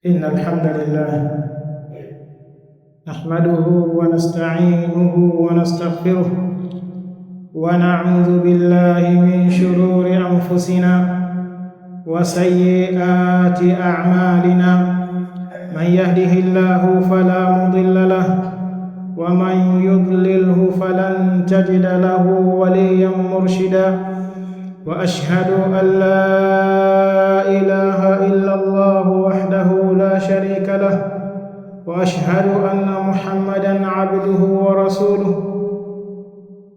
إن الحمد لله نحمده ونستعينه ونستغفره ونعوذ بالله من شرور أنفسنا وسيئات أعمالنا من يهده الله فلا مضل له ومن يضلله فلن تجد له وليا مرشدا وأشهد أن لا إله إلا الله وحده لا شريك له وأشهد أن محمدا عبده ورسوله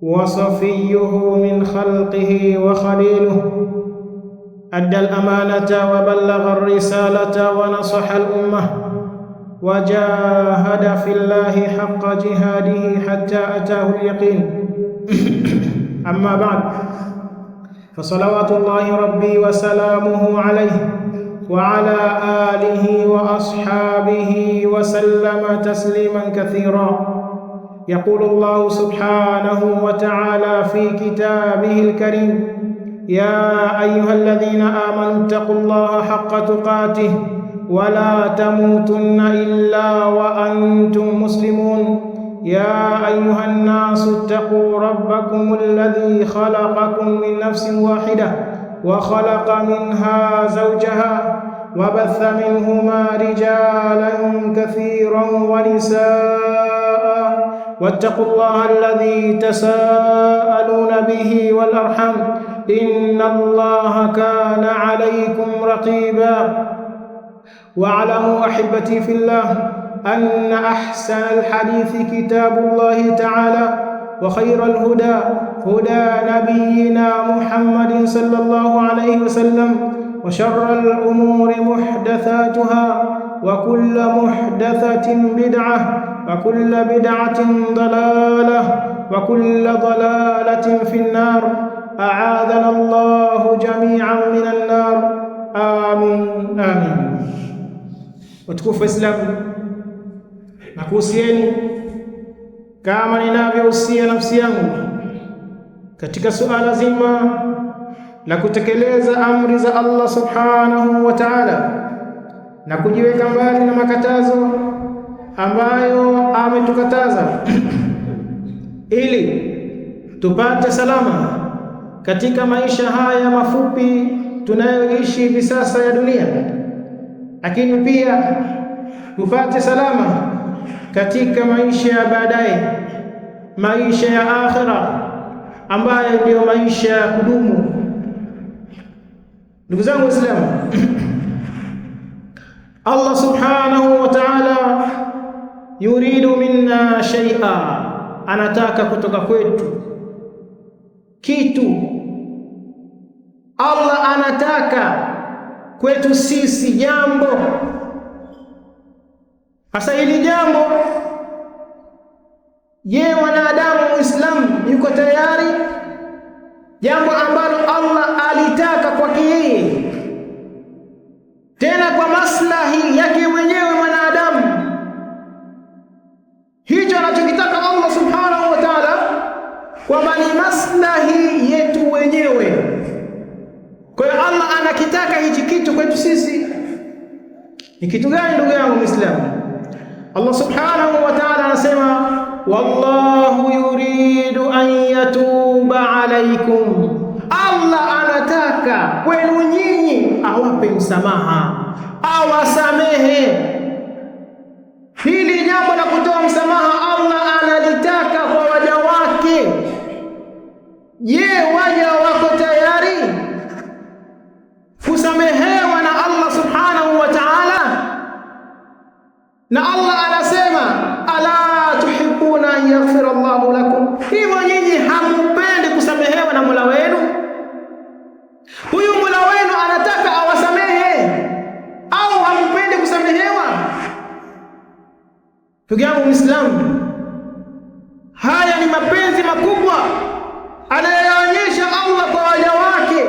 وصفيه من خلقه وخليله أدى الأمانة وبلغ الرسالة ونصح الأمة وجاهد في الله حق جهاده حتى أتاه اليقين أما بعد فصلوات الله ربي وسلامه عليه وعلى آله وأصحابه وسلم تسليما كثيرا. يقول الله سبحانه وتعالى في كتابه الكريم: يا أيها الذين آمنوا اتقوا الله حق تقاته ولا تموتن إلا وأنتم مسلمون. يا أيها الناس اتقوا ربكم الذي خلقكم من نفس واحدة وخلق منها زوجها وبث منهما رجالا كثيرا ونساء واتقوا الله الذي تساءلون به والأرحام إن الله كان عليكم رقيبا. واعلموا أحبتي في الله أن أحسن الحديث كتاب الله تعالى وخير الهدى هدى نبينا محمد صلى الله عليه وسلم وشر الأمور محدثاتها وكل محدثة بدعة وكل بدعة ضلالة وكل ضلالة في النار. أعاذنا الله جميعا من النار. آمين آمين. وتكفوا إسلام nakuhusieni kama ninavyohusia nafsi yangu katika suala zima la kutekeleza amri za Allah subhanahu wa ta'ala na kujiweka mbali na makatazo ambayo ametukataza ili tupate salama katika maisha haya mafupi tunayoishi hivi sasa ya dunia, lakini pia tupate salama katika maisha ya baadaye, maisha ya akhira ambayo ndio maisha ya kudumu. Ndugu zangu Waislamu, Allah subhanahu wa ta'ala yuridu minna shay'a, anataka kutoka kwetu kitu. Allah anataka kwetu sisi jambo. Hasa hili jambo, je, wanadamu Muislamu yuko tayari? Jambo ambalo Allah alitaka kwake yeye, tena kwa maslahi yake mwenyewe mwanadamu. Hicho anachokitaka Allah subhanahu wa ta'ala kwamba ni maslahi yetu wenyewe. Kwa hiyo Allah anakitaka hichi kitu kwetu sisi. Ni kitu gani ndugu yangu Muislamu? Allah subhanahu wa ta'ala anasema, wallahu yuridu an yatuba alaykum, Allah anataka kwenu nyinyi awape msamaha, awasamehe. Hili jambo la kutoa msamaha Allah analitaka kwa waja wake. Je, waja wako tayari kusamehewa na Allah subhanahu wa ta'ala? Na Allah anasema, ala tuhibbuna an yaghfira Allahu lakum, hivyo nyinyi hampendi kusamehewa na Mola wenu? Huyu Mola wenu anataka awasamehe au hampendi kusamehewa? Ndugu yangu Muislamu, haya ni mapenzi makubwa anayoonyesha Allah kwa waja wake,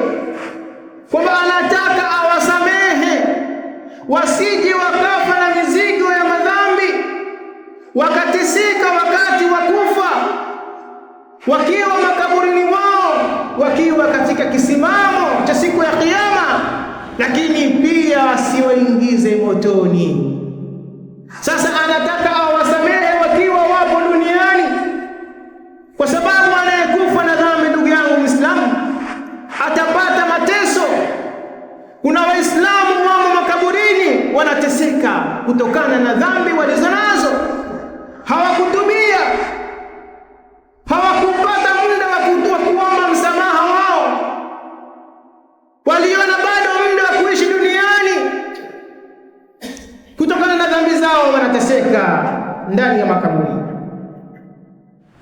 kwamba anataka awasamehe wasije wakafa na mizigo ya madhambi, wakatisika wakati wa kufa, wakiwa makaburini mwao, wakiwa katika kisimamo cha siku ya Kiyama, lakini pia asiwaingize motoni. Sasa anataka awasamehe wakiwa wapo duniani, kwa sababu anayekufa na dhambi, ndugu yangu Muislamu, atapata mateso. Kuna Waislamu wamo makaburini wanateseka kutokana na dhambi walizonazo, hawakutubia, hawakupata muda wa kuomba msamaha wao, waliona bado muda wa kuishi duniani, kutokana na dhambi zao wanateseka ndani ya makaburi.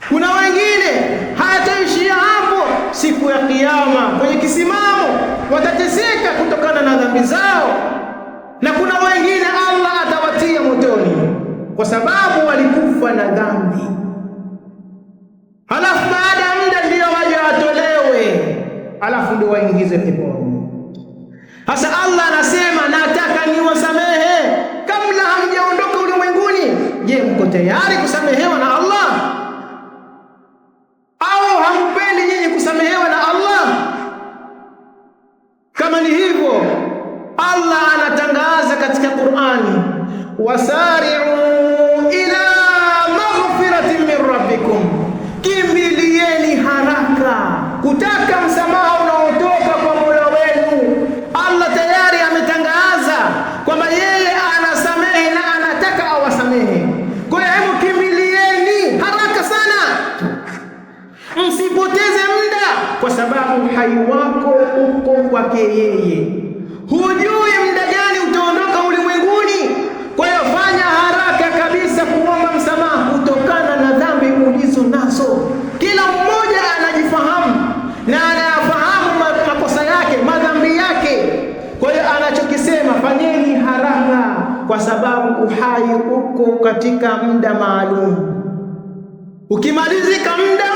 Kuna wengine hataishia hapo, siku ya Kiyama kwenye kisimamo watateseka kutokana na dhambi zao, na kuna wengine Allah atawatia motoni kwa sababu walikufa na dhambi. Halafu baada ya muda ndio waje watolewe, halafu ndio waingize peponi. Sasa Allah anasema nataka niwasamehe kabla hamjaondoka ulimwenguni. Je, mko tayari kusamehewa na Allah? Au hampendi nyinyi kusamehewa na Allah? Kama ni hivyo, Allah anatangaza katika Qur'ani, wasari'u ila maghfiratin min rabbikum, kimbilieni haraka kutaka msamaha unaotoka kwa Mola wenu. Allah tayari ametangaza kwamba yeye anasamehe na anataka awasamehe. Kwa hiyo hebu kimbilieni haraka sana, msipoteze muda, kwa sababu uhai wako uko kwake yeye. Hujui muda gani utaondoka ulimwenguni. Kwa hiyo fanya haraka kabisa kuomba msamaha kutokana na dhambi ulizo nazo. Kila mmoja anajifahamu na anayafahamu makosa yake, madhambi yake. Kwa hiyo anachokisema, fanyeni haraka, kwa sababu uhai uko katika muda maalum. Ukimalizika muda,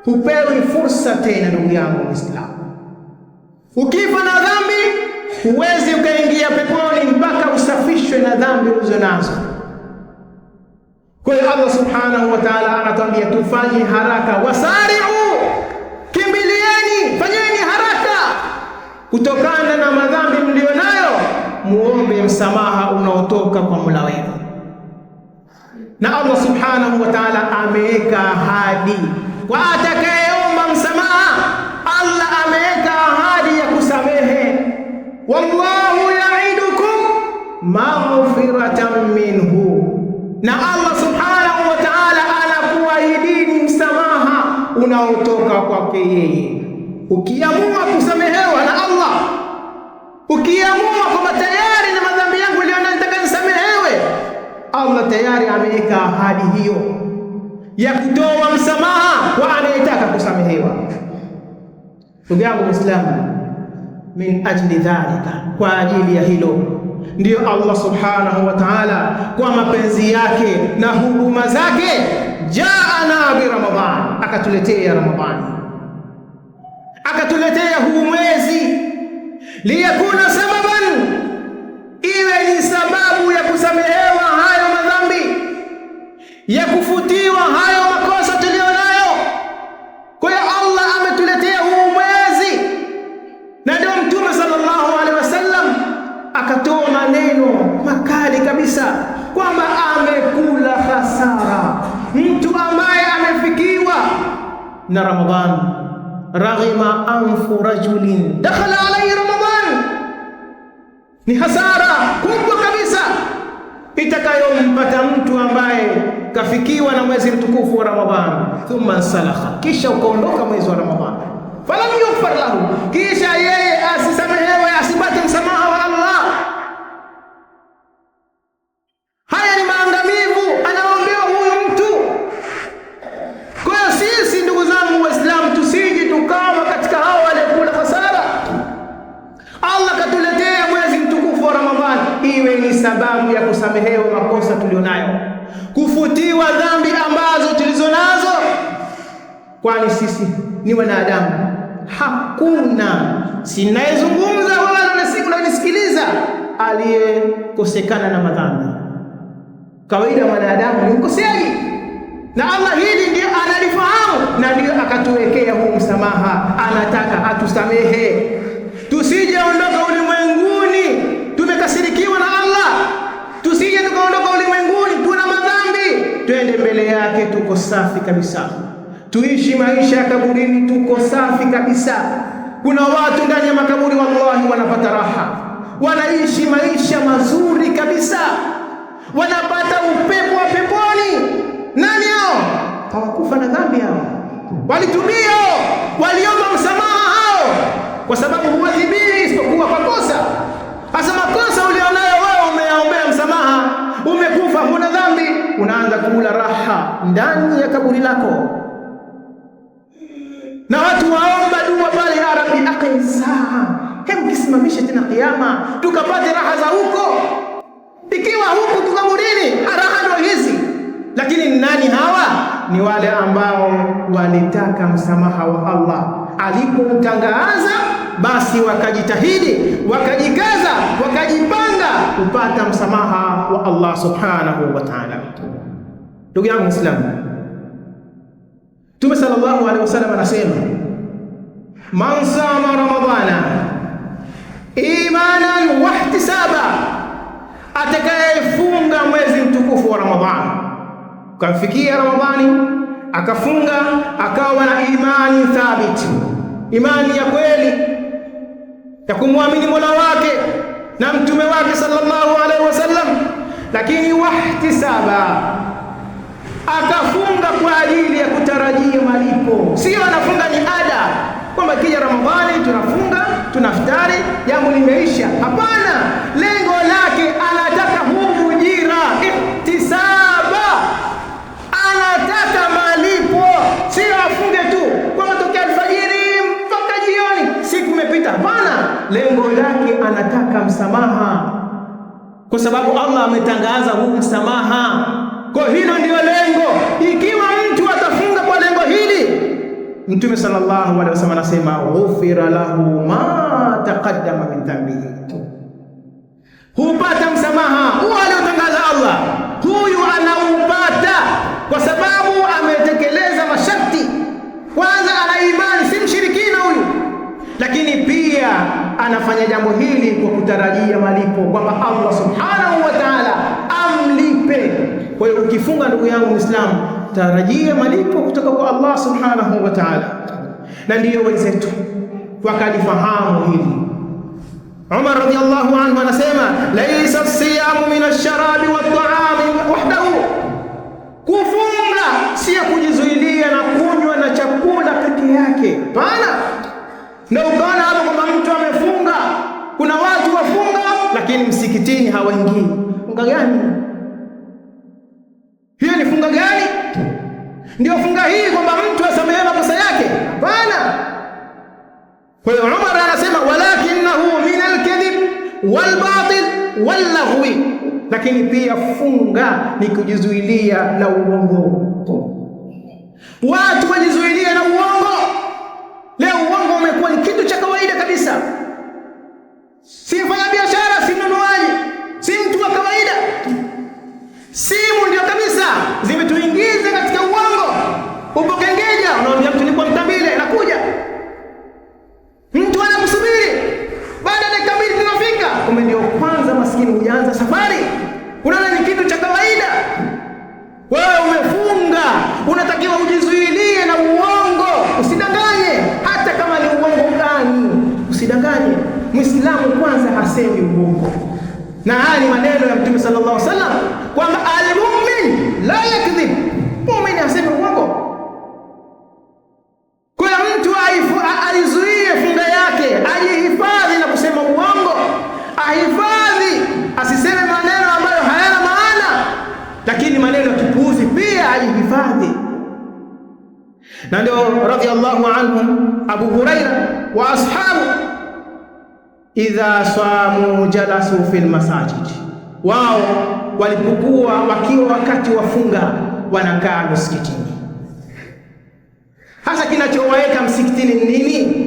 hupewi fursa tena, ndugu yangu Muislamu. Ukifa na dhambi, huwezi ukaingia peponi mpaka usafishwe na dhambi ulizo nazo. Kwa hiyo Allah subhanahu wa ta'ala anatuambia tufanye haraka, wasari'u, kimbilieni, fanyeni haraka kutokana na madhambi mlionayo, muombe msamaha unaotoka kwa Mola wenu. Na Allah subhanahu wa ta'ala ameweka ahadi kwa atakayeomba msamaha. Allah ameweka ahadi ya kusamehe, wallahu ya'idukum maghfiratan minhu, na Allah subhanahu wa ta'ala anakuahidini msamaha unaotoka kwake yeye. Ukiamua kusamehewa na Allah, ukiamua kwamba tayari na madhambi yangu leo nataka nisamehewe, Allah tayari ameweka ahadi hiyo ya kutoa msamaha kwa anayetaka kusamehewa. Ndugu yangu Muislamu, min ajli dhalika, kwa ajili ya hilo ndio Allah subhanahu wa ta'ala kwa mapenzi yake na huruma zake, jaana bi Ramadhan, akatuletea Ramadhani, akatuletea huu mwezi, liyakuna sababan, iwe ni sababu ya kusamehewa hayo madhambi, ya kufutiwa hayo makosa tulionayo. Kwa hiyo Allah ametuletea huu mwezi, na ndio Mtume sallallahu alaihi wasallam akatoa maneno makali kabisa kwamba amekula hasara mtu ambaye amefikiwa na Ramadhan. Raghima anfu rajulin dakhala alayhi Ramadhan, ni hasara kubwa kabisa itakayompata mtu ambaye kafikiwa na mwezi mtukufu wa Ramadhan. Thumma salakha, kisha ukaondoka mwezi wa Ramadhan, falam yughfar lahu, kisha yeye asisamehewe, asipate msamaha wa Allah. Haya ni maangamivu anaombewa huyu mtu. Kwa hiyo sisi, ndugu zangu Waislamu, tusije tukawa katika hao waliokula hasara. Allah katuletea mwezi mtukufu wa Ramadhan iwe ni sababu ya kusamehewa makosa tulionayo, kufutiwa dhambi ambazo tulizonazo, kwani sisi ni wanadamu. Hakuna sinayezungumza wala unanisikiliza aliyekosekana na madhambi. Kawaida mwanadamu ni mkoseaji, na Allah hili ndio analifahamu, na ndio akatuwekea huu msamaha, anataka atusamehe. tusije ondoka ulimwenguni tumekasirikiwa na Allah, tusije tukaondoka ulimwenguni tuna madhambi, twende mbele yake tuko safi kabisa, tuishi maisha ya kaburini tuko safi kabisa. Kuna watu ndani ya makaburi wallahi wanapata raha, wanaishi maisha mazuri kabisa, wanapata upepo wa peponi. Nani hao? Hawakufa na dhambi hao, walitubia, waliomba msamaha hao, kwa sababu huadhibii isipokuwa kwa kosa. Hasa makosa ulionayo wewe umeyaombea msamaha, umekufa huna dhambi, unaanza kula raha ndani ya kaburi lako. Na watu waomba dua pale, ya Rabbi aqim saa, hebu kisimamishe tena kiyama tukapate raha za huko. Ikiwa huku tukaburini raha ndio hizi. Lakini nani hawa? Ni wale ambao walitaka msamaha wa Allah alipoutangaza, basi wakajitahidi, wakajikaza, wakajipanga kupata msamaha wa Allah subhanahu wa ta'ala. Ndugu yangu Muislamu, Mtume sallallahu alaihi wasallam anasema, man sama ramadhana imanan wa ihtisaba, atakayefunga mwezi mtukufu wa Ramadhani, kafikia Ramadhani akafunga akawa na imani thabiti, imani ya kweli ya kumwamini Mola wake na mtume wake sallallahu alaihi wasallam, lakini wahtisaba, akafunga kwa ajili ya kutarajia malipo. Sio anafunga ni ada kwamba kija Ramadhani tunafunga tunaftari jambo limeisha. Hapana, lengo lake anataka huu ujira, ihtisaba, anataka malipo. Sio afunge tu kwa matokeo alfajiri mpaka jioni siku imepita. Hapana, lengo lake anataka msamaha, kwa sababu Allah ametangaza huu msamaha. Kwa hilo ndio lengo. Ikiwa mtu atafunga kwa lengo hili, Mtume sallallahu alaihi wasallam anasema ghufira lahu ma taqaddama min dhanbihi, hupata msamaha huo aliotangaza Allah, huyu anaupata kwa sababu ametekeleza masharti. Kwanza ana imani, si mshirikina huyu, lakini pia anafanya jambo hili kwa kutarajia malipo, kwamba Allah subhanahu wa ta'ala amlipe. Kwa hiyo ukifunga, ndugu yangu Muislamu, tarajia malipo kutoka kwa Allah subhanahu wa ta'ala. Na ndiyo wenzetu wakalifahamu hili. Umar radiyallahu anhu anasema, laysa as-siyamu min ash-sharabi wat-ta'ami wahdahu, kufunga si kujizuilia na kunywa na chakula peke yake. Hapana. Ndio ukaona hapo kwamba mtu amefunga, kuna watu wafunga lakini msikitini hawaingii. Funga gani hiyo? Ni funga gani? Ndio funga hii kwamba mtu asamehe makosa yake? Hapana. Kwa hiyo Umar anasema walakinahu min al-kadhib wal-batil wal-laghwi, lakini pia funga ni kujizuilia na uongo. Watu wajizuilia na uongo. Leo uongo umekuwa ni kitu cha kawaida kabisa. Si mfanya biashara, si mnunuaji, si mtu wa kawaida. Simu ndio kabisa zimetuingiza katika uongo. Upo Kengeja, unaambia mtu niko Mtambile, nakuja. Mtu anakusubiri, baada ya dakika 2 tunafika. Kumbe ndio kwanza maskini huanza safari. Unaona ni kitu cha kawaida. Wewe umefunga, unatakiwa ujizuilie na uongo. Usidanganye, hata kama ni uongo gani, usidanganye. Muislamu kwanza hasemi uongo. Na haya ni maneno ya Mtume sallallahu alaihi wasallam kwamba al-mu'min la yakdhib, muumini hasemi uongo. Kwa mtu aizuie funga yake, ajihifadhi na kusema uongo, ahifadhi asiseme maneno ambayo hayana maana, lakini maneno tupuuzi pia ajihifadhi. Na ndio radiyallahu anhu Abu Huraira wa ashabu idha samu jalasu fil masajid, wao walipokuwa wakiwa wakati wafunga wanakaa msikitini. Hasa kinachowaweka msikitini nini?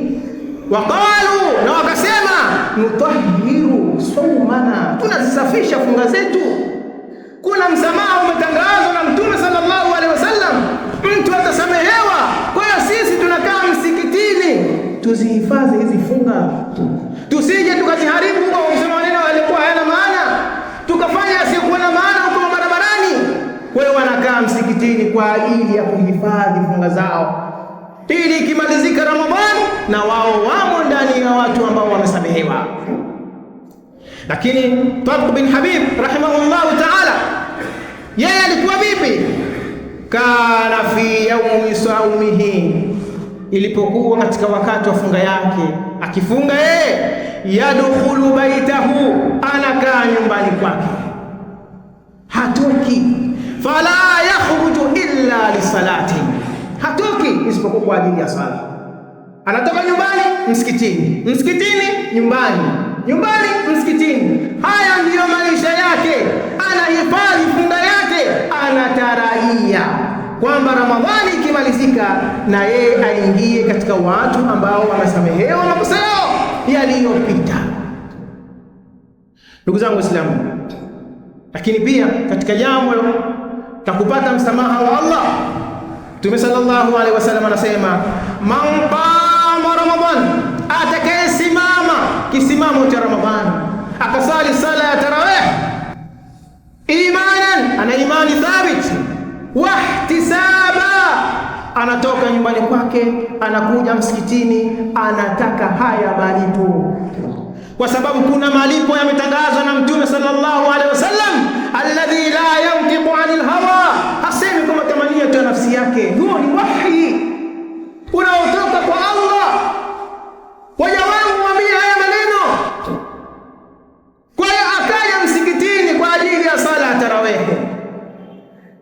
Waqalu, na wakasema nutahiru sawmana, tunazisafisha funga zetu. Kuna msamaha umetangazwa na Mtume sallallahu alaihi wasallam, mtu atasamehewa. Kwa hiyo sisi tunakaa msikitini tuzihifadhi hizi funga. kwa ajili ya kuhifadhi funga zao, ili ikimalizika Ramadhani na wao wamo ndani ya watu ambao wamesamehewa. Lakini Talq bin Habib rahimahullahu ta'ala, yeye alikuwa vipi? Kana fi yaumi saumihi, ilipokuwa katika wakati wa funga yake, akifunga yeye, yadkhulu baitahu, anakaa nyumbani kwake, hatoki. Fala yakhruju illa lisalati, hatoki isipokuwa kwa ajili ya sala. Anatoka nyumbani msikitini, msikitini nyumbani, nyumbani msikitini. Haya ndiyo maisha yake, anahifadhi funga yake, anatarajia kwamba Ramadhani ikimalizika na yeye aingie katika watu ambao wamesamehewa makosa yao yaliyopita. Ndugu zangu Waislamu, lakini pia katika jambo la kupata msamaha wa Allah, Mtume sallallahu alaihi wasallam anasema, man qama Ramadhan, atakayesimama kisimamo cha Ramadhani akasali sala ya tarawih imanan, ana imani thabit, wahtisaba, anatoka nyumbani kwake anakuja msikitini, anataka haya malipo, kwa sababu kuna malipo yametangazwa na Mtume sallallahu alaihi wasallam, alladhi la yantiqu anil hawa, hasemi kwa matamanio ya nafsi yake. Huo ni wahi unaotoka kwa Allah. Waja wangu waambie haya maneno. Kwa hiyo akaja msikitini kwa ajili ya sala ya tarawih,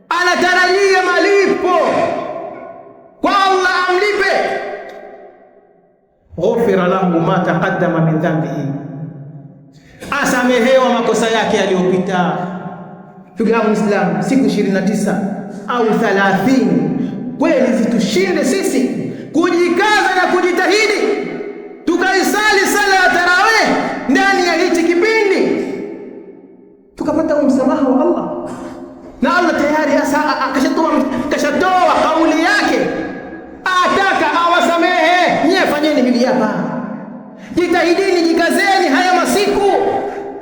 anatarajia malipo kwa Allah, amlipe. Ghufira lahu ma taqaddama min dhanbihi, asamehewa makosa yake yaliyopita. Ndugu yangu Muislamu, siku 29 au 30 kweli zitushinde sisi kujikaza na kujitahidi tukaisali sala ya tarawih ndani ya hichi kipindi, tukapata msamaha wa Allah. Na Allah tayari kashatoa kauli yake, ataka awasamehe. Nyie fanyeni hili hapa, jitahidini, jikazeni, haya masiku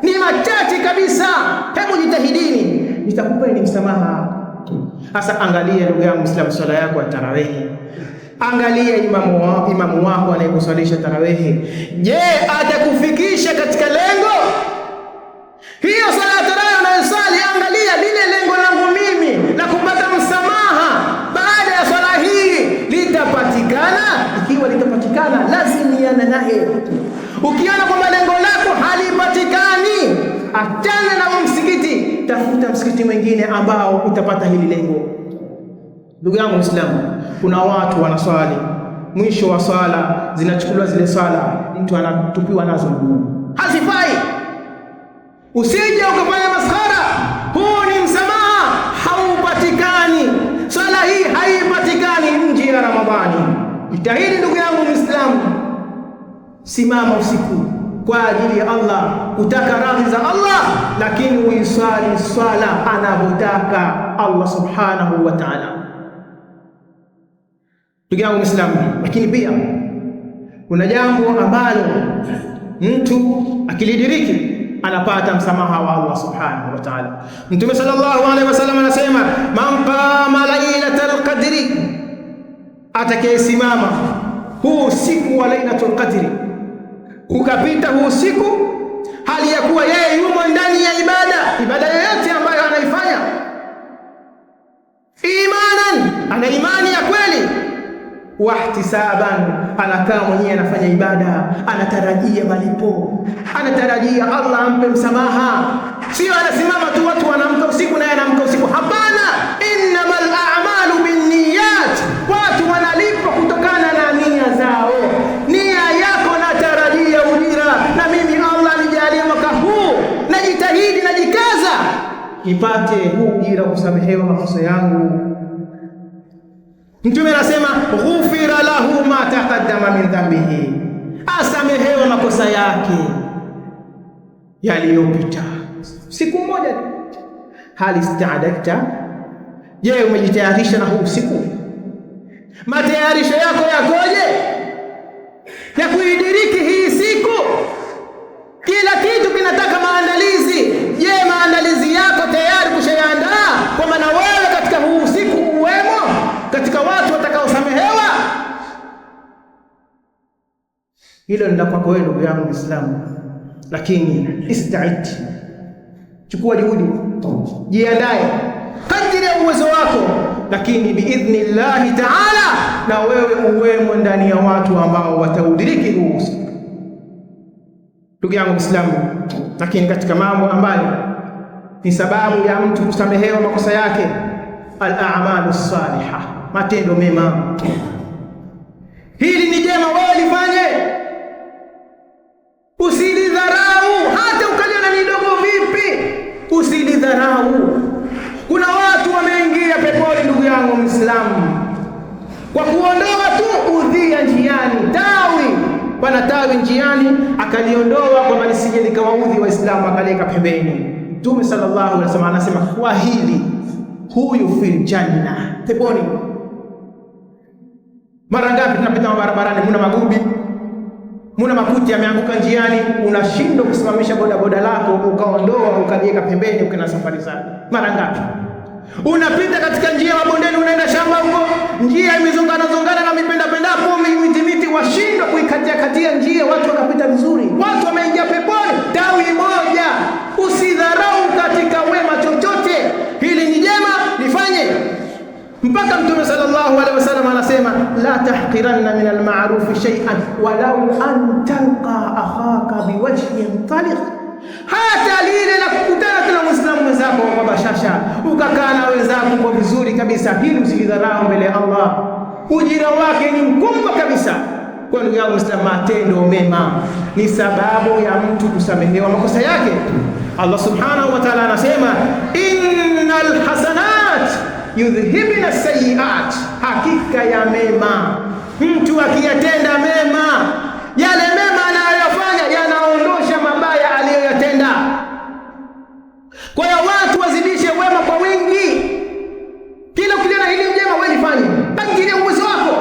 ni machache kabisa, hebu jitahidini, nitakupeni msamaha. Sasa angalia ndugu yangu Muislamu, swala yako ya tarawih, angalia imamu wako anayekusalisha tarawih, je, atakufikisha katika lengo? Hiyo sala ya tarawih unayosali, angalia lile lengo langu mimi la kupata msamaha baada ya swala hii litapatikana. Ikiwa litapatikana, lazimiana naye. Ukiona kwamba lengo lako halipatikani, achana na msikiti, tafuta msikiti mwingine ambao utapata hili lengo. Ndugu yangu Muislamu, kuna watu wanaswali, mwisho wa swala zinachukuliwa zile swala, mtu anatupiwa nazo mguu, hazifai. Usije ukafanya maskhara, huu ni msamaha haupatikani. Swala hii haipatikani nje ya Ramadhani. Jitahidi ndugu yangu Muislamu, simama usiku kwa ajili ya Allah, kutaka radhi za Allah, lakini uiswali swala anavyotaka Allah subhanahu wa ta'ala. Ndugu yangu Muislamu, lakini pia kuna jambo ambalo mtu akilidiriki anapata msamaha wa Allah subhanahu wa ta'ala. Mtume sallallahu alaihi wasallam anasema, man qama lailatul qadri, atakayesimama huu usiku wa lailatul qadri, ukapita huu usiku hali ya kuwa yeye yumo ndani ya ibada yoyote ambayo anaifanya, imanan, ana imani ya kweli, wahtisaban, anakaa mwenyewe anafanya ibada, anatarajia malipo, anatarajia Allah ampe msamaha. Sio anasimama tu watu wanaamka usiku naye anaamka usiku, hapana. Innamal a'malu binniyat, watu wanalipa kutokana na nia zao. Nia yako natarajia ujira, na mimi Allah nijalie mwaka huu najitahidi, najikaza nipate huu ujira, kusamehewa makosa yangu. Mtume anasema, ghufira lahu ma taqaddama min dhanbihi, asamehewa makosa yake yaliyopita. Siku moja tu. Hal ista'adakta, je, umejitayarisha na huu siku? Matayarisho yako yakoje ya kuidiriki hii siku? Kila kitu kinataka maandalizi. Je, maandalizi yako tayari kushaandaa kwamba na wewe katika huu siku uwepo Hilo ni la kwako wewe ndugu yangu Muislamu, lakini ista'id, chukua juhudi, jiandae kadiri ya uwezo wako, lakini biidhnillahi ta'ala, na wewe uwemo ndani ya watu ambao wataudiriki huu usiku, ndugu yangu Muislamu. Lakini katika mambo ambayo ni sababu ya mtu kusamehewa makosa yake, al-a'malu salihah, matendo mema. Hili ni jema, wewe lifanye, usilidharau, hata ukaliona ni dogo vipi, usilidharau. Kuna watu wameingia peponi ndugu yangu Muislamu kwa kuondoa tu udhia njiani, tawi pana tawi njiani akaliondoa kwa lisije likawaudhi Waislamu, akaleka pembeni. Mtume sallallahu alaihi wasallam anasema kwa hili, huyu fil janna, peponi. Mara ngapi tunapita barabarani, muna magubi, muna makuti yameanguka njiani, unashindwa kusimamisha bodaboda lako ukaondoa ukalieka pembeni ukina safari zako. Mara ngapi unapita katika njia mabondeni, unaenda shamba huko, njia imezongana na mipenda pendapo miti, washindwa kuikatia njia, watu wakapita vizuri, watu wameingia peponi, tawi moja. Usidharau katika wema chochote, hili ni jema, lifanye. Mpaka Mtume sallallahu alaihi wasallam anasema la tahqiranna min al-ma'ruf shay'an walau an talqa akhaka biwajhin taliq, hata lile la kukutana na Muislamu mwenzako kwa bashasha, ukakaa na wenzako kwa vizuri kabisa, hili usilidharau mbele ya Allah, ujira wake ni mkubwa kabisa. Kwa ndugu yangu Muislamu, matendo mema ni sababu ya mtu kusamehewa makosa yake. Allah subhanahu wa ta'ala anasema innal hasanat yudhhibna sayiat, hakika ya mema, mtu akiyatenda mema, yale mema anayofanya yanaondosha mabaya aliyoyatenda. Kwa hiyo watu wazidishe wema kwa wingi, kila ukiona hili jema wewe lifanye kadiri ya uwezo wako.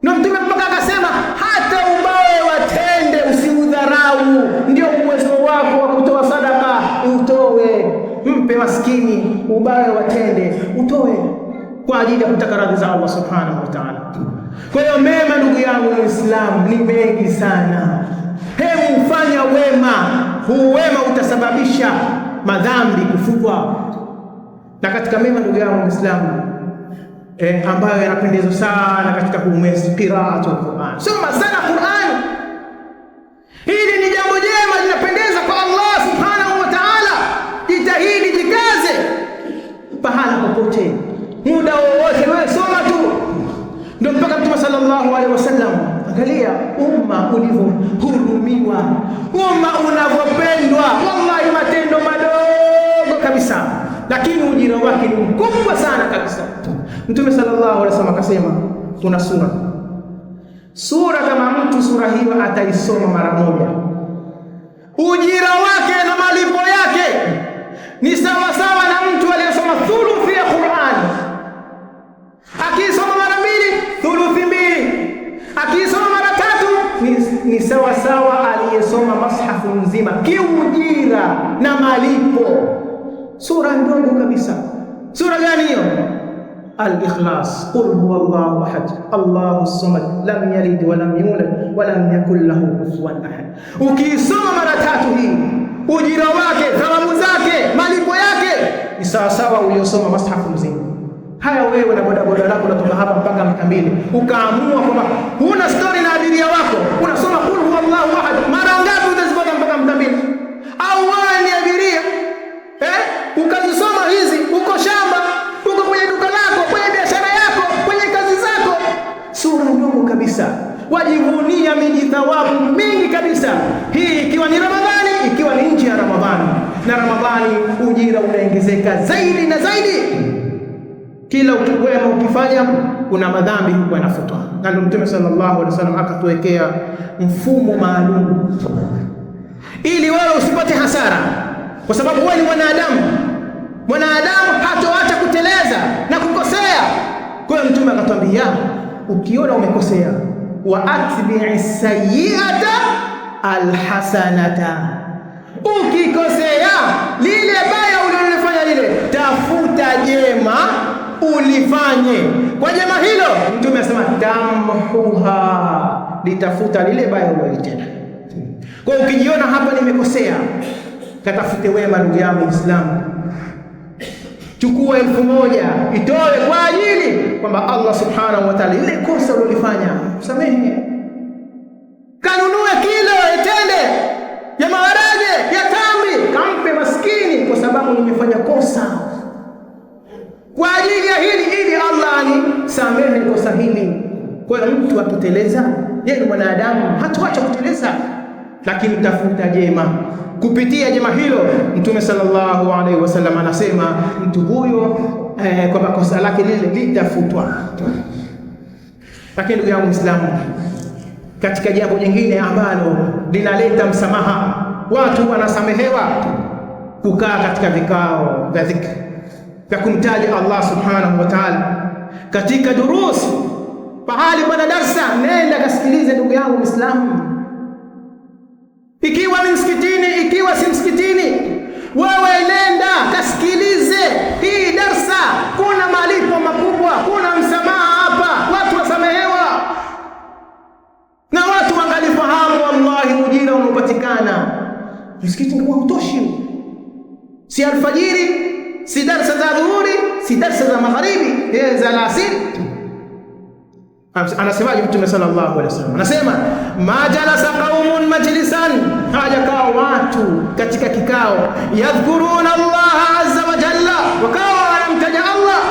Na Mtume mpaka akasema hata ubaya watende, usiudharau. Ndio uwezo wako wa kutoa sadaka, utoe, mpe maskini, ubaya watende, utoe kwa ajili ya kutaka radhi za Allah subhanahu wa ta'ala. Kwa hiyo mema ndugu yangu Muislamu ni mengi sana. Hebu fanya wema, huu wema utasababisha madhambi kufutwa. Na katika mema ndugu yangu Muislamu ambayo yanapendeza sana katika kumwezi qiraatul Qur'an, soma sana Qur'an. Hili ni jambo jema, linapendeza kwa Allah subhanahu wa ta'ala. Jitahidi, jikaze, pahala popote, muda wowote, wewe soma tu. Ndio mpaka Mtume sallallahu alaihi wasallam, angalia umma ulivyohurumiwa, umma unavyopendwa. Wallahi matendo madogo kabisa, lakini ujira wake ni mkubwa sana kabisa. Mtume sallallahu alaihi wasallam akasema kuna sura kama mtu sura hiyo ataisoma mara moja, ujira wake na malipo yake ni sawa sawa na mtu aliyesoma thuluthi ya Qur'an. Akisoma mara mbili, thuluthi mbili. Akisoma mara tatu, ni sawa sawa aliyesoma mashafu nzima, kiujira na malipo. Sura ndogo kabisa. Sura gani hiyo? Al-Ikhlas, qul huwallahu ahad, Allahus samad, lam yalid wa lam yulad wa lam yakul lahu kufuwan ahad. Ukisoma mara tatu hii, ujira wake, thawabu zake, malipo yake ni sawa sawa uliyosoma mashafu mzima. Haya, wewe na bodaboda lako unatoka hapa mpaka Mtambile, ukaamua kwamba huna story na abiria wako, unasoma qul huwallahu ahad, mara ngapi utazipata mpaka Mtambile? Au wewe ni abiria ukazisoma hizi, uko shamba, uko kwenye duka lako, kwenye biashara yako, kwenye kazi zako, sura ndogo kabisa, wajivunia miji thawabu mingi kabisa. Hii ikiwa ni Ramadhani, ikiwa ni nje ya Ramadhani. Na Ramadhani ujira unaongezeka zaidi na zaidi. Kila wema ukifanya, kuna madhambi huko yanafutwa. Na ndio Mtume sallallahu alaihi wasallam akatuwekea mfumo maalum ili wewe usipate hasara, kwa sababu wewe ni mwanadamu hatoacha kuteleza na kukosea. Kwa hiyo Mtume akatwambia, ukiona umekosea, wa atbi'is sayyi'ata alhasanata, ukikosea lile baya ulilofanya lile, tafuta jema ulifanye. Kwa jema hilo Mtume anasema tamhuha, litafuta lile baya ulilotenda. Kwa hiyo ukijiona hapa nimekosea, katafute wema ndugu yangu Muislamu. Chukua 1000 itoe kwa ajili kwamba Allah subhanahu wa ta'ala ile kosa ulilofanya usamehe. Kanunue kilo itende ya maharage ya tambi kampe maskini kwa sababu nimefanya kosa kwa ajili ya hili, ili Allah anisamehe kosa hili. Kwa hiyo mtu akiteleza, yeye ni mwanadamu, hatuacha kuteleza, lakini tafuta jema. Kupitia jema hilo Mtume sallallahu alaihi wasallam anasema mtu huyo kwa makosa lake lile litafutwa. Lakini ndugu yangu Muislamu, katika jambo jingine ambalo linaleta msamaha, watu wanasamehewa, kukaa katika vikao vya dhikri vya kumtaja Allah subhanahu wa ta'ala. Katika durusi, pahali pana darsa, nenda kasikilize ndugu yangu Muislamu. Ikiwa ni msikitini, ikiwa si msikitini, wewe nenda kasikilize hii darsa. Kuna malipo makubwa, kuna msamaha hapa, watu wasamehewa. Na watu wangalifahamu wallahi ujira unaopatikana. Msikiti ungekuwa utoshi, si alfajiri, si darsa za dhuhuri, si darsa za magharibi, za alasiri. Anasemaje Mtume sallallahu alaihi wasallam? Anasema majalasa qaumun majlisan, hajakaa watu katika kikao, yadhkuruna Allah azza wa jalla, wakawa wanamtaja Allah,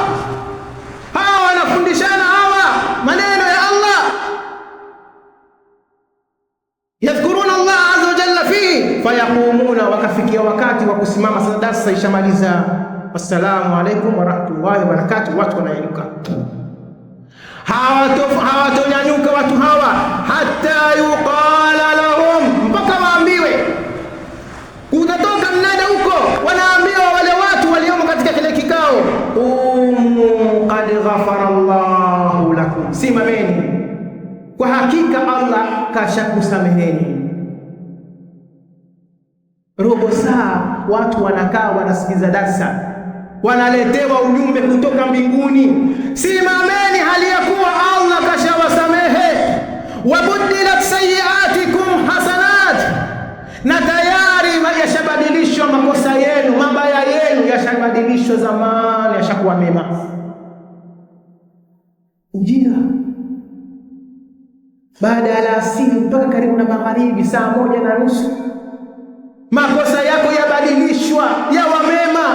hawa wanafundishana hawa maneno ya Allah, yadhkuruna Allah azza wa jalla fi fayaqumuna, wakafikia wakati wa kusimama sasa, darasa ishamaliza, assalamu alaikum wa rahmatullahi wa barakatuh, watu wanainuka. Hawatonyanyuka watu hawa hata yuqala lahum, mpaka waambiwe. Utatoka mnada huko, wanaambiwa wale watu waliomo katika kile kikao, qad ghafara Allahu lakum, simameni, kwa hakika Allah kashakusameheni. Robo saa watu wanakaa wanasikiza darsa, wanaletewa ujumbe kutoka mbinguni, simameni hali ya kuwa Allah kashawasamehe. Wabuddilat sayiatikum hasanat, na tayari yashabadilishwa makosa yenu, mabaya yenu yashabadilishwa zamani, yashakuwa mema. Ujira baada ya alasiri mpaka karibu na magharibi, saa 1:30, makosa yako yabadilishwa yawa mema.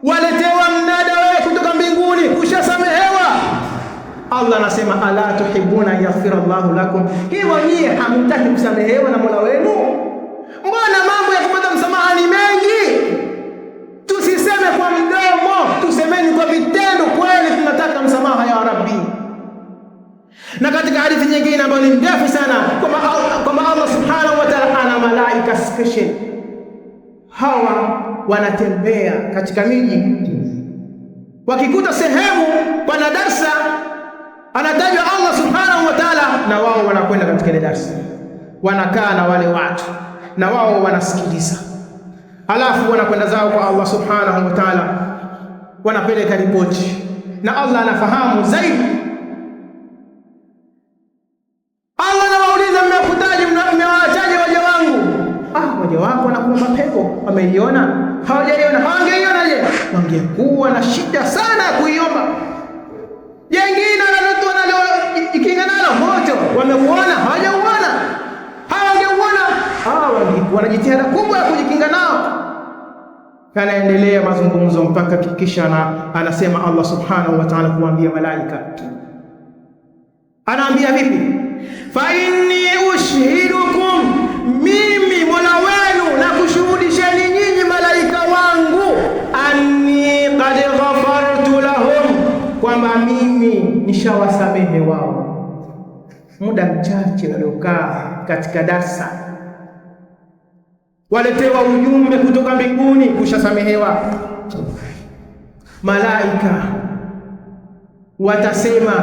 Waletewa mnada wewe kutoka mbinguni, kushasamehewa. Allah anasema ala tuhibuna yaghfira Allahu lakum, hiyo nyie hamtaki kusamehewa na Mola wenu? Mbona mambo ya kupata msamaha ni mengi? Tusiseme kwa mdomo, tusemeni kwa vitendo. Kweli tunataka msamaha ya Rabbi. Na katika hadithi nyingine ambayo ni ndefu sana, kwamba Allah subhanahu wa ta'ala ana malaika special, hawa wanatembea katika miji, wakikuta sehemu pana darsa anatajwa Allah subhanahu wa ta'ala, na wao wanakwenda katika ile darsa, wanakaa na wale watu, na wao wanasikiliza, alafu wanakwenda zao kwa Allah subhanahu wa ta'ala, wanapeleka ripoti, na Allah anafahamu zaidi. Allah anawauliza, mmekutaje, mmewaachaje waja wangu? Waja wako wanakuomba pepo, wameiona? Hawajaiona. Hawangeiona je? Wangekuwa na shida sana ya kuiomba. Jengine ikinga nalo moto, wameuona? Hawajauona. Hawangeuona. Wanajitihada kubwa ya kujikinga nao. Anaendelea mazungumzo mpaka kisha anasema Allah subhanahu wa ta'ala kuambia malaika. Anaambia vipi? Fa inni ushhidukum, mimi Mola wenu na kushuhudisheni nyinyi malaika wangu, anni qad ghafartu lahum, kwamba mimi nishawasamehe wao. Muda mchache waliokaa katika darsa, waletewa ujumbe kutoka mbinguni, kushasamehewa. Malaika watasema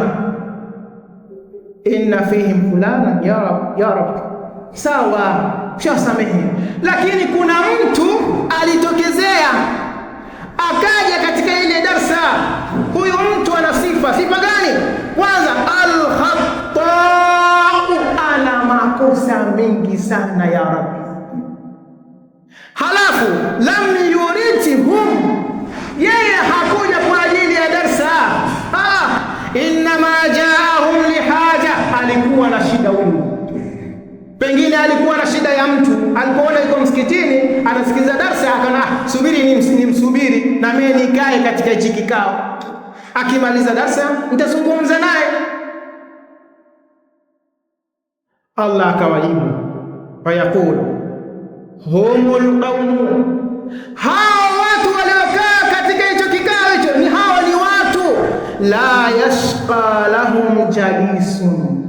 inna fihim fulana ya Rabb, sawa, ushasamehe. Lakini kuna mtu alitokezea akaja katika ile darsa. Huyu mtu ana sifa gani? Kwanza al-khatta'u halafu lam yuridhum, yeye hakuja kwa ajili ya darsa, innama jaahum lihaja, alikuwa na shida huyu. Pengine alikuwa na shida ya mtu, alipoona yuko msikitini anasikiza darsa, akana subiri nimsubiri na mimi nikae katika hichi kikao, akimaliza darsa nitazungumza naye. Allah akawajibu, fayaqul humul qawmu, hao watu waliokaa katika hicho kikao hicho, ni hao ni watu la yashqa lahum jalisun,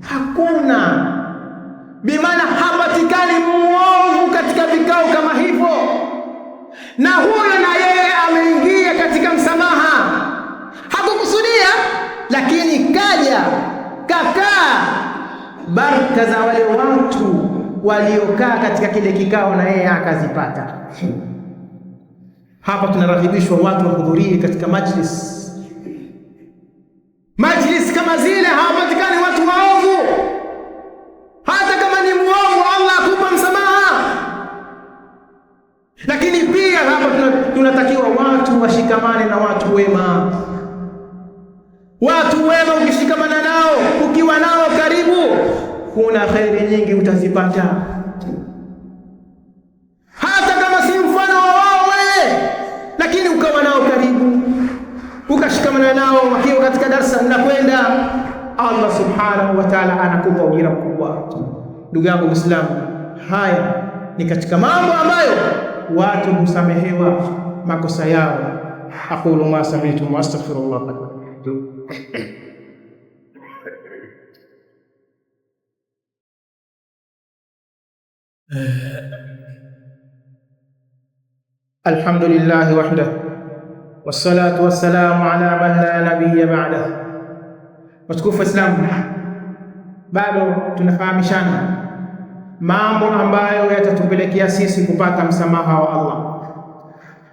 hakuna bimaana hapatikani muovu katika vikao kama hivyo. Na huyo na yeye ameingia katika msamaha, hakukusudia, lakini kaja kakaa baraka za wale watu waliokaa katika kile kikao na yeye akazipata. Hapa tunarahibishwa watu wahudhurie katika majlis kama zile. Hawapatikani watu waovu, hata kama ni muovu Allah akupa msamaha. Lakini pia hapa tunatakiwa watu washikamane na watu wema. Watu wema ukishikamana nao, ukiwa nao karibu, kuna khairi nyingi utazipata, hata kama si mfano wa wao wewe, lakini ukawa nao karibu, ukashikamana nao wakiwa katika darasa mnakwenda, Allah subhanahu wa ta'ala anakupa ujira mkubwa. Ndugu yangu Muislamu, haya ni katika mambo ambayo watu husamehewa makosa yao. Aqulu ma sami'tum wa astaghfirullah. Alhamdulillah wahdah wassalatu wassalamu ala man la nabiyya ba'dah. Watukufu Waislamu, bado tunafahamishana mambo ambayo yatatupelekea sisi kupata msamaha wa Allah,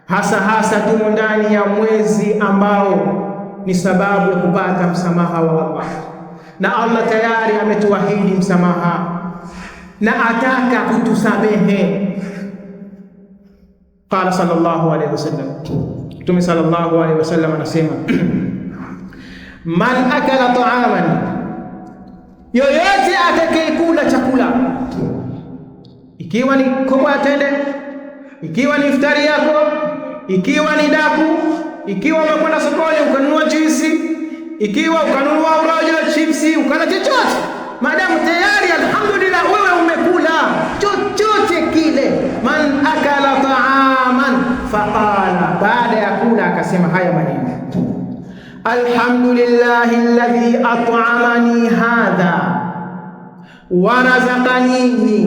hasa tumo ndani ya mwezi ambao ni sababu ya kupata msamaha wa Allah, na Allah tayari ametuahidi msamaha na ataka kutusamehe. Qala sallallahu alayhi wasallam, Mtume sallallahu alayhi wasallam anasema, man akala ta'aman, yoyote atakayekula chakula, ikiwa ni kopo ya tende, ikiwa ni iftari yako, ikiwa ni daku, ikiwa umekwenda sokoni ukanunua juisi, ikiwa ukanunua urojo, chipsi, ukala chochote, maadamu tayari alhamdulillah wewe umekula chochote kile. Man akala ta'aman faqala, baada ya kula akasema haya maneno, alhamdulillahi alladhi at'amani hadha wa razaqanihi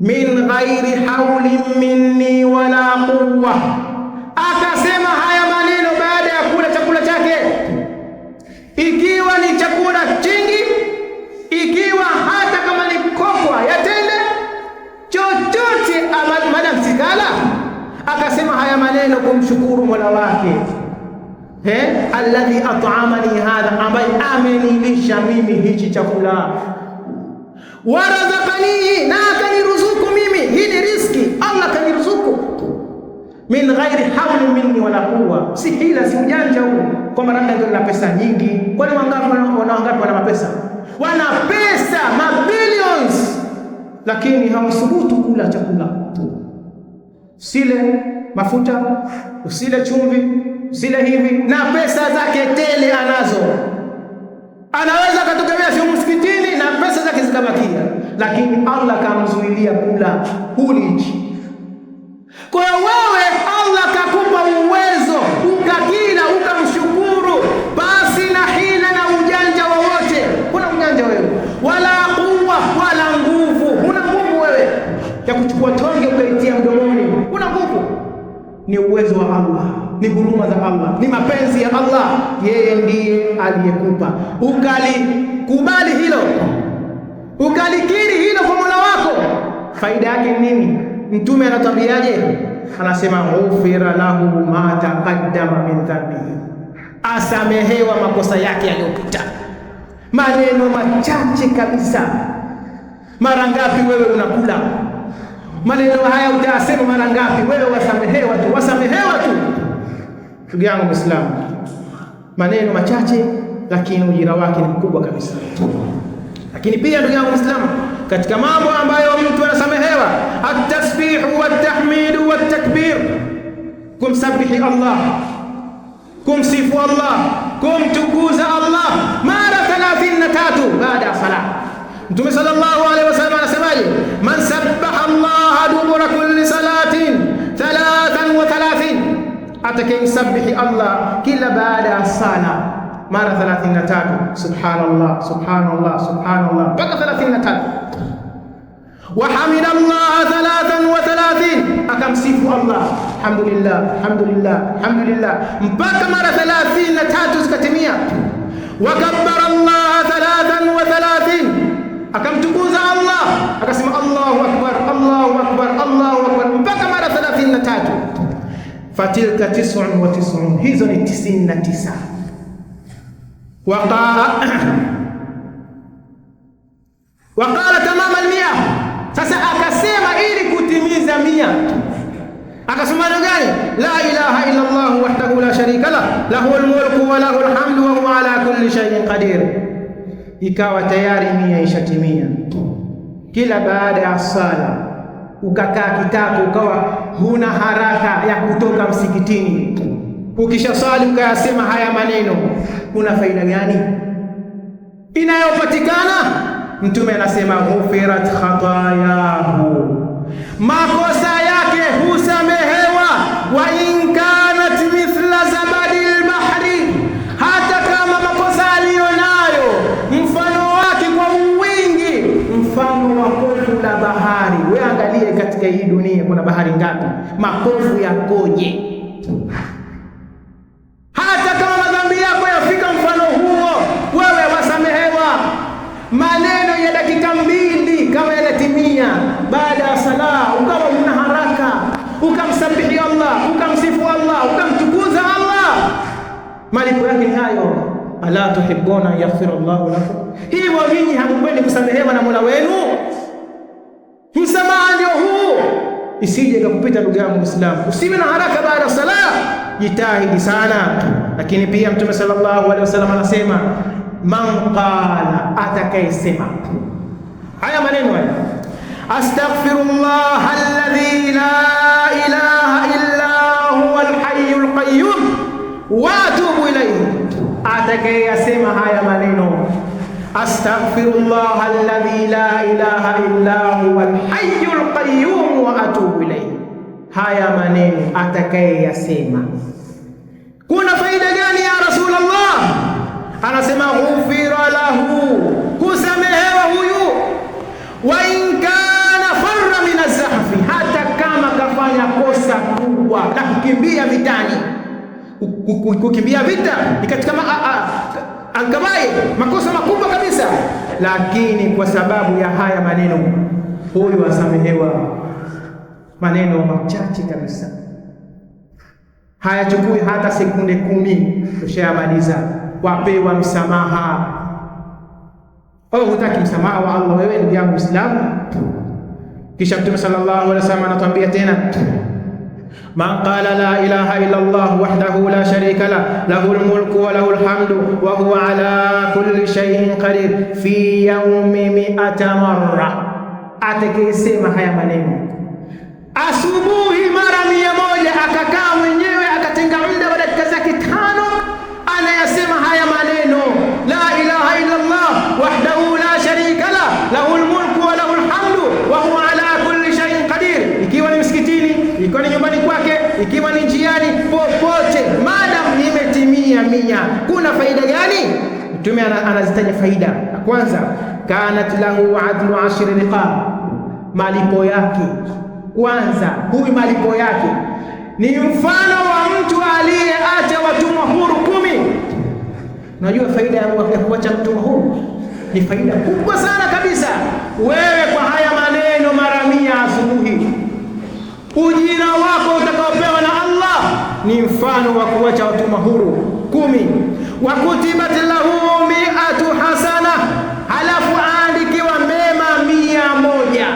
min ghairi hawlin minni wala quwwa. Akasema haya maneno baada ya kula chakula chake, ikiwa ni chakula chingi, ikiwa hata kama ni kokwa ya tende, chochote madam sikala, akasema haya maneno kumshukuru Mola wake, alladhi at'amani hadha, ambaye amenilisha mimi hichi chakula, wa razaqani, na akaniruzuku mimi, hii ni riziki Allah kaniruzuku, min ghairi hawli minni wala quwwa, si hila, si ujanja huu kwamba labda ndio na pesa nyingi. Kwani wangapi wana mapesa? Wana pesa mabilions, lakini hawasubutu kula chakula. Sile mafuta, usile chumvi, usile hivi, na pesa zake tele anazo. Anaweza akatokelea sio msikitini na pesa zake zikabakia, lakini Allah kamzuilia kula, huliji. Kwa wewe Allah kakupa uwezo, ukakila, ukamshukuru, basi na hila na ujanja wowote. Kuna ujanja wewe, wala quwwa, wala nguvu. Una nguvu wewe ya kuchukua tonge ukaitia mdomoni? Una nguvu? Ni uwezo wa Allah, ni huruma za Allah, ni mapenzi ya Allah. Yeye ndiye aliyekupa. Ukalikubali hilo, ukalikiri hilo kwa Mola wako, faida yake ni nini? Mtume anatabiaje? Anasema ghufira lahu ma taqaddama min dhanbihi, asamehewa makosa yake yaliyopita. Maneno machache kabisa. Mara ngapi wewe unakula Maneno haya utayasema mara ngapi? Wewe wasamehewa tu, wasamehewa tu. Ndugu yangu Muislamu, maneno machache lakini ujira wake ni mkubwa kabisa. Lakini pia ndugu yangu Muislamu, katika mambo ambayo mtu anasamehewa, at-tasbihu wat-tahmidu wat-takbir, kumsabihi Allah, kumsifu Allah, kumtukuza Allah mara 33 baada ya sala. Mtume sallallahu alaihi wasallam anasemaje? Man sabbaha Allah dubura kulli salatin 33, atakayemsabihi Allah kila baada ya sala mara 33, subhanallah subhanallah subhanallah mpaka 33. Wa hamidallah 33, akamsifu Allah alhamdulillah alhamdulillah alhamdulillah mpaka mara 33 zikatimia. Wa kabbara Allah 33, akamtukuza Allah akasema Allahu akbar Allahu akbar Allahu akbar mpaka mara 33. Fatilka 99, hizo ni 99. Waqala tamam al-100, sasa akasema ili kutimiza 100 akasema gani? La ilaha illa Allah wahdahu la sharika lah, lahul mulku wa lahul hamdu wa huwa ala kulli shay'in qadir. Ikawa tayari 100 ishatimia. Kila baada ya sala ukakaa kitako, ukawa huna haraka ya kutoka msikitini, ukisha swali ukayasema haya maneno, kuna faida gani inayopatikana? Mtume anasema ghufirat khatayahu, makosa yake husamehewa. Wa in kanat mithla zabadil bahri, hata kama makosa aliyonayo mfano wake kwa wingi mfano wa kofu la bahari. Wewe angalie katika hii dunia kuna bahari ngapi? Makofu yakoje? Hata kama madhambi yako yafika mfano huo, wewe wasamehewa. Maneno ya dakika 2 kama yanatimia baada ya sala, ukawa una haraka ukamsabihi Allah, ukamsifu Allah, ukamtukuza Allah, malipo yake ni hayo. Ala tuhibbuna yaghfir Allahu lakum, hivyo nyinyi hampendi kusamehewa na Mola wenu? Msamaha ndio huu, isije ikakupita ndugu yangu Muislamu. Usiwe na haraka baada ya sala, jitahidi sana. Lakini pia Mtume sallallahu alaihi wasallam anasema man qala, atakayesema haya maneno haya, astaghfirullah alladhi la ilaha illa huwa alhayyul qayyum wa atubu ilayhi, atakayesema haya maneno astaghfirullah alladhi la ilaha illa huwa alhayyul qayyum wa atubu ilayhi, haya maneno atakayesema, kuna faida gani ya Rasulullah? Anasema ghufira lahu, kusamehewa huyu. Wa in kana farra min az-zahfi, hata kama kafanya kosa kubwa la kukimbia vitani. Kukimbia vita ni katika alkabair, makosa makubwa kabisa, lakini kwa sababu ya haya maneno huyu asamehewa. Maneno machache kabisa, hayachukui hata sekunde 10, ushayamaliza, wapewa msamaha. Au hutaki msamaha wa Allah wewe ndugu yangu Muislamu? Kisha Mtume sallallahu alaihi wasallam anatuambia tena, man qala la ilaha illa Allah wahdahu la sharika lah, lahul mulku wa lahul hamdu wa huwa ala kulli shay'in qadir fi yawmi 100 marra, atakayesema haya maneno asubuhi mara 100, akakaa mwenyewe akatenga muda wa dakika zake 5 anayasema haya maneno, la ilaha illa Allah wahdahu la sharika lah, lahul mulku wa lahul hamdu wa huwa ala kulli shay'in qadir. Ikiwa ni msikitini, ikiwa ni nyumbani kwake, ikiwa ni njiani, popote, madam imetimia 100, kuna faida gani? Mtume anazitaja faida. Kwanza, kanat lahu adlu 10 riqab, malipo yake kwanza, huyu malipo yake ni mfano wa mtu aliyeacha watumwa huru 10. Unajua faida ya kuacha mtumwa huru ni faida kubwa sana kabisa. Wewe kwa haya maneno mara 100 asubuhi, ujira wako utakaopewa na Allah ni mfano wa kuacha watumwa huru 10. Wa kutibat lahu 100 hasana, halafu aandikiwa mema 100.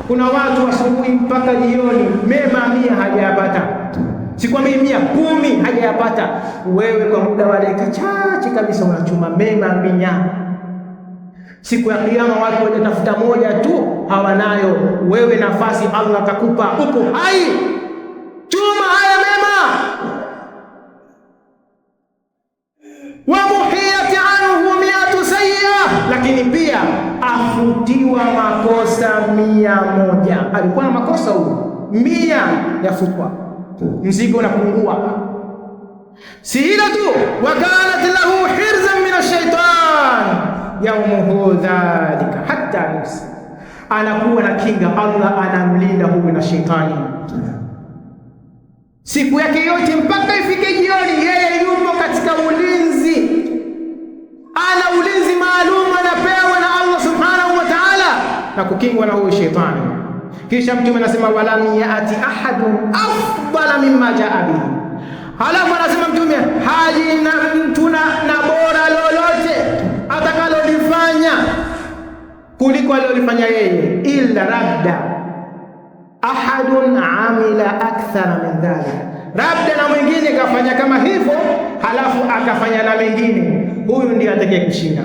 Kuna watu asubuhi mpaka jioni mema 100 hajayapata. Sikwambii 100, 10 hajayapata. Wewe kwa muda wa dakika chache kabisa unachuma mema 100. Siku ya kiyama watu watatafuta moja tu hawanayo. Wewe nafasi Allah atakupa, upo hai, chuma haya mema. Wa muhiyat anhu 100 sayyi'ah, lakini pia afutiwa makosa 100. Alikuwa na makosa huyo, 100 yafutwa, mzigo unapungua. Si hilo tu, wa kanat lahu hirzan min ash-shaytan yawmuhu dhalika hatta yusi, anakuwa na kinga. Allah anamlinda huyu na shetani siku yake yote mpaka ifike jioni. Yeye yupo katika ulinzi, ana ulinzi maalum anapewa na Allah subhanahu wa ta'ala, na kukingwa na huyu shetani. Kisha Mtume anasema walam yati ahadun afdala mimma jaa bihi. Halafu anasema Mtume haji na mtu na bora lolote atakalolifanya kuliko alilofanya yeye, illa radda ahadun amila akthara min dhalik, labda na mwingine kafanya kama hivyo, halafu akafanya na mengine, huyu ndiye atakaye kushinda.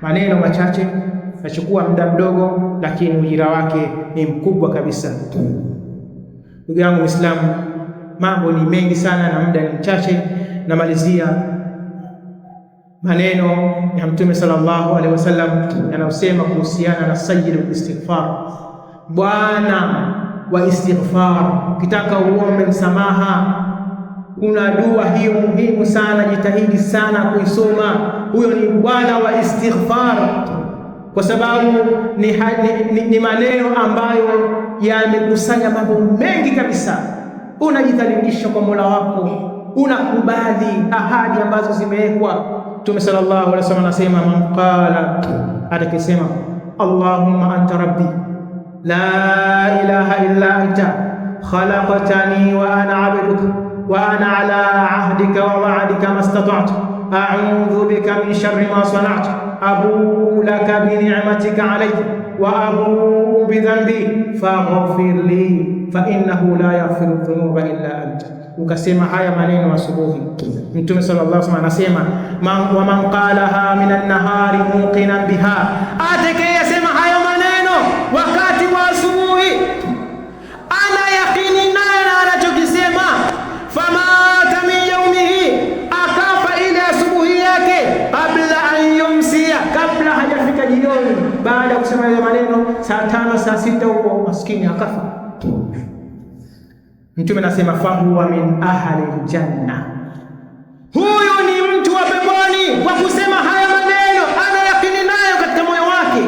Maneno machache, nachukua muda mdogo, lakini ujira wake ni mkubwa kabisa. Ndugu yangu Muislamu, mambo ni mengi sana na muda ni mchache. Namalizia maneno ya Mtume sallallahu alaihi wasallam yanayosema kuhusiana na sayyidul istighfar, bwana wa istighfar. Ukitaka uombe msamaha, kuna dua hiyo muhimu sana, jitahidi sana kuisoma. Huyo ni bwana wa istighfar, kwa sababu ni maneno ambayo yamekusanya mambo mengi kabisa. Unajidhalilisha kwa Mola wako, unakubali ahadi ambazo zimewekwa. Mtume sallallahu alaihi wasallam anasema, man qala, atakisema Allahumma anta rabbi la ilaha illa anta khalaqtani wa ana abduka wa ana ala ahdika wa wa'dika mastata'tu a'udhu bika min sharri ma sana'tu abu laka bi ni'matika alayya wa abu bi dhanbi faghfir li fa innahu la yaghfiru dhunuba illa anta. Ukasema haya maneno asubuhi. Mtume sallallahu alaihi wasallam anasema, wa man qalaha minan nahari muqinan biha, atakayesema hayo maneno wakati wa asubuhi ana yaqini naye na anachokisema, famata min yaumihi, akafa ile asubuhi yake, kabla an yumsia, kabla hajafika jioni, baada ya kusema hayo maneno saa 5 saa 6 huko, maskini akafa. Mtume anasema fahuwa min ahli aljanna, huyo ni mtu wa peponi kwa kusema haya maneno, ana yakini nayo katika moyo wake.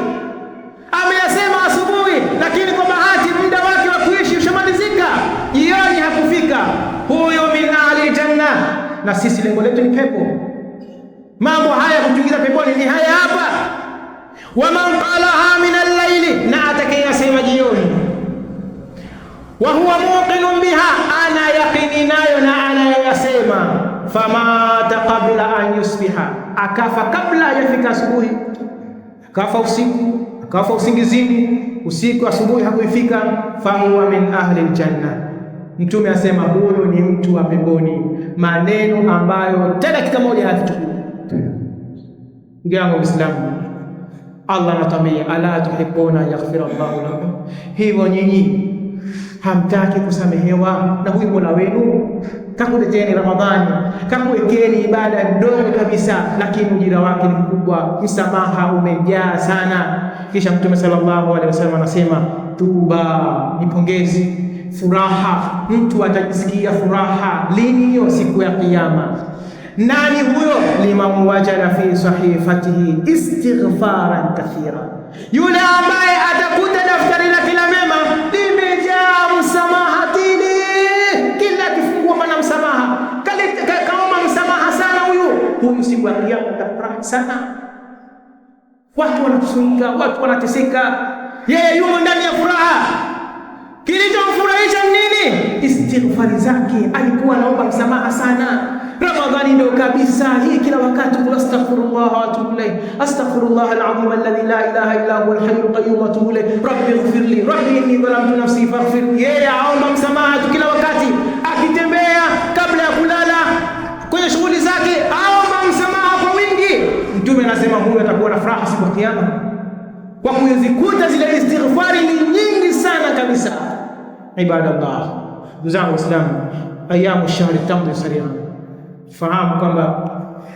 Ameyasema asubuhi, lakini kwa bahati muda wake wa kuishi ushamalizika, jioni hakufika. Huyo min ahli aljanna, na sisi lengo letu ni pepo. Mambo haya kutuingiza peponi ni haya hapa. Wa man qalaha min al-layli, na atakayesema jioni, wa huwa muqinun biha, ana yaqini nayo na anayasema, famata qabla an yusbiha, akafa kabla hajafika asubuhi, akafa usiku, akafa usingizini, usiku asubuhi hakuifika, fahuwa min ahli aljanna. Mtume asema huyo ni mtu wa peponi, maneno ambayo tena dakika moja hazichukui. Ndugu yangu Muislamu, Allah anatuambia ala tuhibbuna yaghfira Allahu lakum, hivyo nyinyi hamtaki kusamehewa na huyu Mola wenu? Kakuleteni Ramadhani, kakuwekeni ibada ndogo kabisa, lakini ujira wake ni mkubwa, msamaha umejaa sana. Kisha Mtume sallallahu alaihi wasallam anasema tuba, ni pongezi, furaha. Mtu atajisikia furaha lini? Hiyo siku ya Kiyama. Nani huyo? liman wajada fi sahifatihi istighfaran kathira, yule ambaye atakuta daftari la kila mema limejaa msamaha tele, kila kifungua pana msamaha, kaomba msamaha sana. Huyu siku ya Kiyama atafurahi sana. Watu wanakusanyika, watu wanateseka, yeye yumo ndani ya furaha. Kilichomfurahisha nini? Istighfari zake, alikuwa anaomba msamaha sana. Ramadhani ndio kabisa hii, kila wakati kula astaghfirullah wa atubu ilayh, astaghfirullah alazim alladhi la ilaha illa huwa alhayyul qayyum wa atubu ilayh, rabbi ighfirli rabbi inni dhalamtu nafsi faghfir. Yeye aomba msamaha tu kila wakati, akitembea kabla ya kulala, kwenye shughuli zake aomba msamaha kwa wingi. Mtume anasema huyu atakuwa na furaha siku ya kiyama kwa kuzikuta zile istighfari ni nyingi sana kabisa. Ibadallah, ndugu zangu Waislamu, ayamu shahri tamdi sarian, fahamu kwamba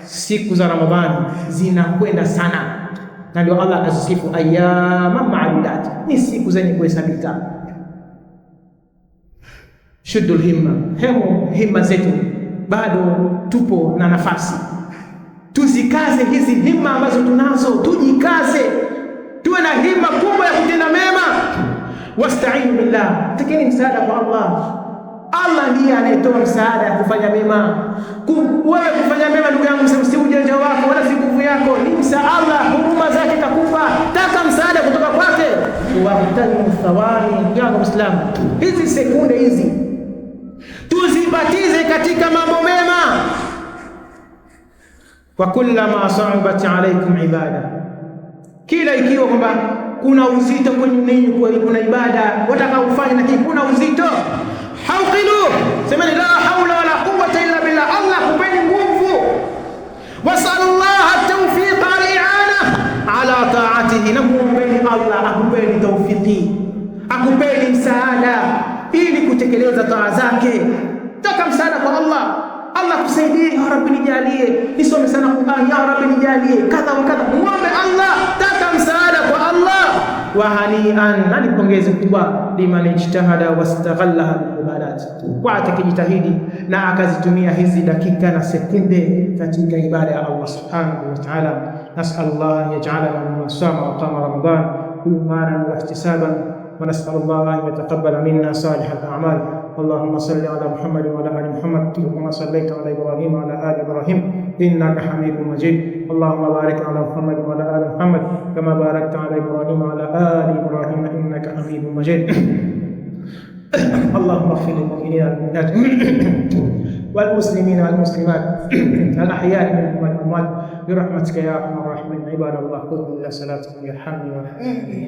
siku za Ramadhani zinakwenda sana, na ndio Allah akasifu ayama ma'dudat, ni siku zenye kuhesabika. Shuddul himma, himma zetu bado tupo na nafasi, tuzikaze hizi himma ambazo tunazo, tujikaze, tuwe na himma kubwa ya kutenda mema. Wasta'inu billah, takeni msaada kwa Allah. Allah ndiye anayetoa msaada ya kufanya mema. Wewe kufanya mema, ndugu yangu, si ujanja wako wala si nguvu yako, ni msaada Allah, huruma zake takupa. Taka msaada kutoka kwake. Wabtaghu thawani. Ndugu yangu Muislamu, hizi sekunde hizi tuzibatize katika mambo mema. Wa kullama sa'abat alaykum ibada, kila ikiwa kwamba kuna uzito kwenye ninyi, kuna ibada wataka ufanye lakini kuna uzito, hauqilu, semeni la haula wala quwwata illa billah. Allah kupeni nguvu, wasallallahu at-tawfiq al-i'ana ala ta'atihi, na muombeni Allah akupeni tawfiki, akupeni msaada ili kutekeleza taa zake. Taka msaada kwa Allah, Allah kusaidie, ya Rabbi nijalie nisome sana Qur'an, ya Rabbi nijalie kadha wa kadha. Muombe Allah, taka msaada kwa Allah. Wa hanian, na nipongeze kubwa liman ijtahada wastaghallaha bil ibadat, kwa atakijitahidi na akazitumia hizi dakika na sekunde katika ibada ya Allah subhanahu wa ta'ala. Nas'alullah an yaj'alana mimman sama wa qama Ramadan imanan wa ihtisaban, wa nas'alullah an yataqabbala minna salihal a'mal. اللهم صل على محمد وعلى ال محمد كما صليت على ابراهيم وعلى ال ابراهيم انك حميد مجيد. اللهم بارك على محمد وعلى ال محمد كما باركت على ابراهيم وعلى ال ابراهيم انك حميد مجيد. اللهم اغفر للمؤمنين والمؤمنات والمسلمين والمسلمات الاحياء منهم والاموات برحمتك يا ارحم الراحمين. عباد الله، قوموا الى صلاتكم يرحمني ويرحمكم.